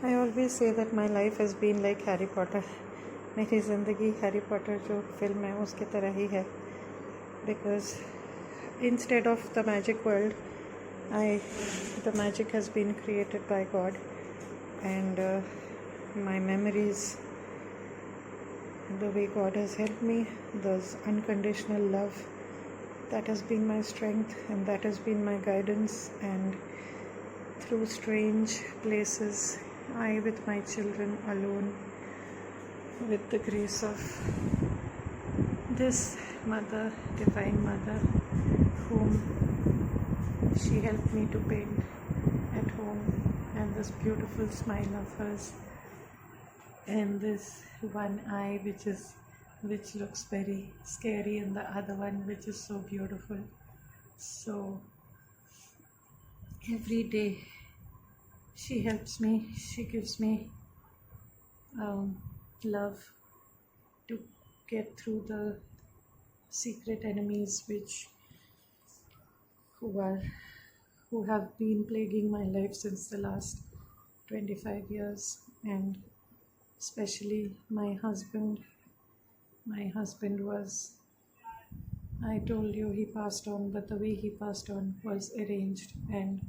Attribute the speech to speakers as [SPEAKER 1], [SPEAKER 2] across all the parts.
[SPEAKER 1] I always say that my life has been like Harry Potter. मेरी ज़िंदगी Harry Potter जो film है उसकी तरह ही है. Because instead of the magic world, the magic has been created by God, and my memories, the way God has helped me, there's unconditional love. That has been my strength, and that has been my guidance. And through strange places, I, with my children alone, with the grace of this mother, divine mother, whom she helped me to paint at home, and this beautiful smile of hers, and this one eye which looks very scary, and the other one which is so beautiful. So every day she helps me, she gives me love to get through the secret enemies who are who have been plaguing my life since the last 25 years, and especially my husband was, I told you, he passed on, but the way he passed on was arranged. And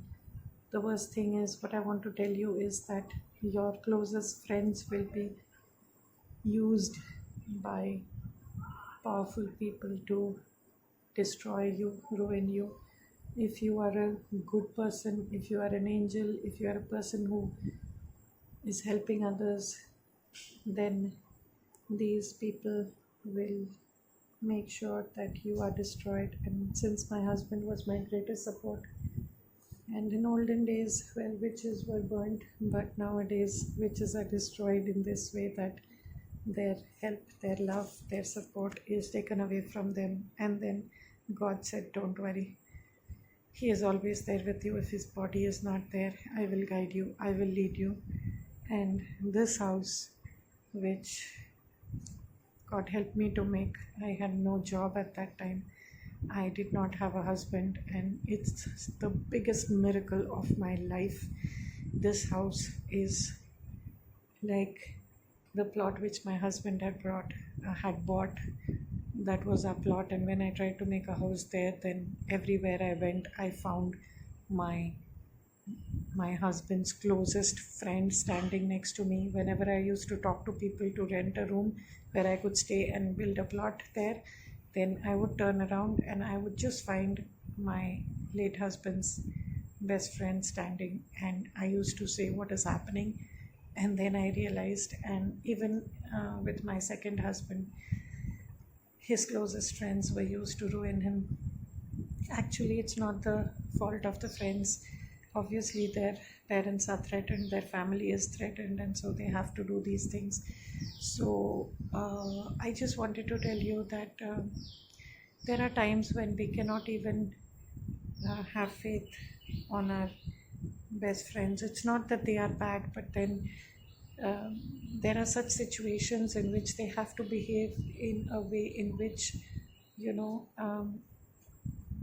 [SPEAKER 1] the worst thing is, what I want to tell you is that your closest friends will be used by powerful people to destroy you, ruin you. If you are a good person, if you are an angel, if you are a person who is helping others, then these people will make sure that you are destroyed. And since my husband was my greatest support, and in olden days, well, witches were burnt, but nowadays witches are destroyed in this way, that their help, their love, their support is taken away from them. And then God said, don't worry, He is always there with you. If His body is not there, I will guide you, I will lead you. And this house, which God helped me to make, I had no job at that time, I did not have a husband, and it's the biggest miracle of my life. This house is like the plot which my husband had bought. That was our plot, and when I tried to make a house there, then everywhere I went, I found my my husband's closest friend standing next to me. Whenever I used to talk to people to rent a room where I could stay and build a plot there, then I would turn around and I would just find my late husband's best friend standing, and I used to say, what is happening? And then I realized, and even with my second husband, his closest friends were used to ruin him. Actually, it's not the fault of the friends. Obviously, their parents are threatened, their family is threatened, and so they have to do these things. So I just wanted to tell you that there are times when we cannot even have faith on our best friends. It's not that they are bad, but then there are such situations in which they have to behave in a way in which, you know,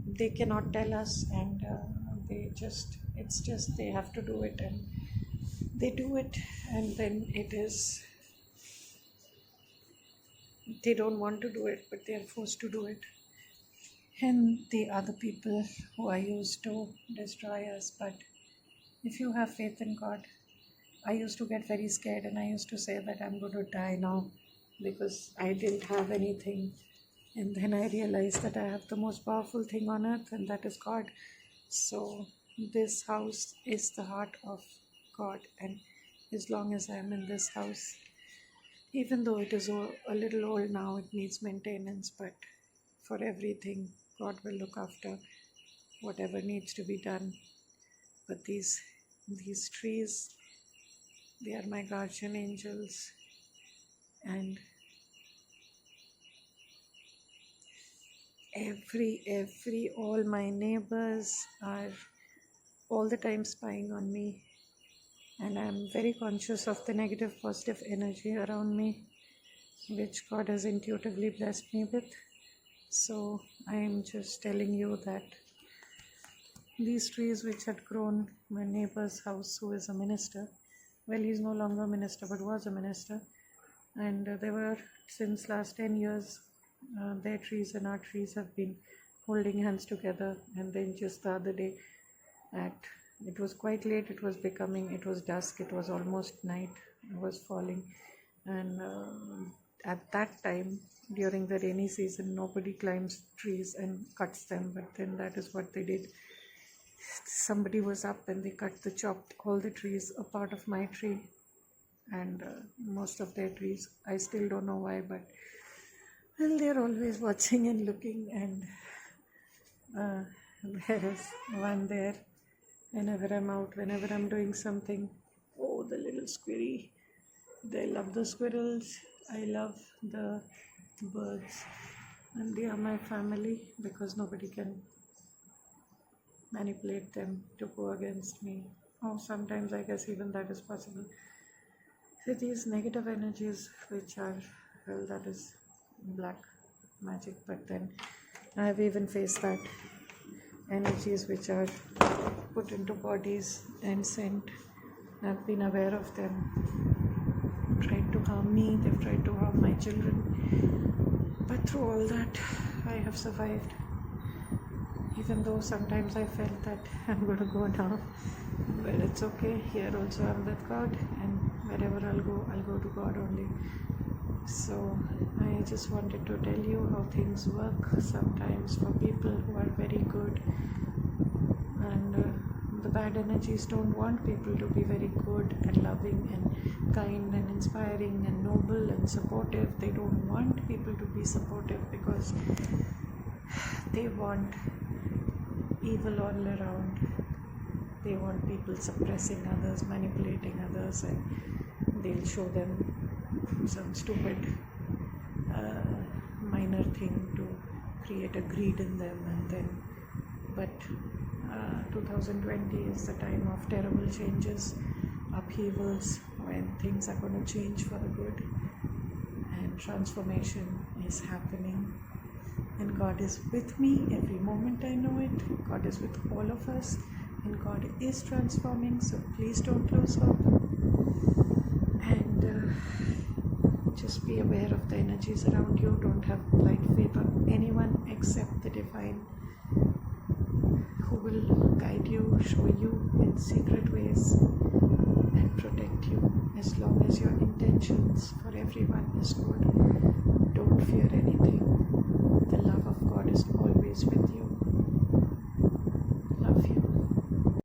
[SPEAKER 1] they cannot tell us, and it's just they have to do it, and they do it, and then they don't want to do it, but they are forced to do it. And the other people who are used to destroy us. But if you have faith in God, I used to get very scared, and I used to say that I'm going to die now because I didn't have anything. And then I realized that I have the most powerful thing on earth, and that is God. So this house is the heart of God, and as long as I am in this house, even though it is a little old now, it needs maintenance, but for everything, God will look after whatever needs to be done. But these trees, they are my guardian angels, and all my neighbors are all the time spying on me, and I'm very conscious of the negative positive energy around me, which God has intuitively blessed me with. So I'm just telling you that these trees which had grown my neighbor's house, who is a minister, Well, he's no longer a minister, but was a minister. And they were, since last 10 years, their trees and our trees have been holding hands together. And then just the other day, it was quite late, it was dusk, it was almost night, it was falling. And at that time, during the rainy season, nobody climbs trees and cuts them, but then that is what they did. Somebody was up and they chopped all the trees, a part of my tree and most of their trees. I still don't know why, but well, they're always watching and looking. And there is one there whenever I'm out, whenever I'm doing something. Oh, the little squirrel. They love the squirrels. I love the birds, and they are my family because nobody can manipulate them to go against me. Oh, sometimes I guess even that is possible. So these negative energies, which are, well, that is black magic, but then I have even faced that. Energies which are put into bodies and sent. I've been aware of them. Tried to harm me, they've tried to harm my children. But through all that, I have survived. Even though sometimes I felt that I'm going to go now. Well, it's okay. Here also I'm with God, and wherever I'll go to God only. So I just wanted to tell you how things work sometimes for people who are very good, and the bad energies don't want people to be very good and loving and kind and inspiring and noble and supportive. They don't want people to be supportive because they want evil all around. They want people suppressing others, manipulating others, and they'll show them some stupid minor thing to create a greed in them. And then, but 2020 is the time of terrible changes, upheavals, when things are going to change for the good and transformation is happening. And God is with me every moment. I know it. God is with all of us, and God is transforming. So please don't lose hope, and just be aware of the energies around you. Don't have blind faith on anyone except the divine, who will guide you, show you in secret ways, and protect you. As long as your intentions for everyone is good, don't fear anything. The love of God is always with you.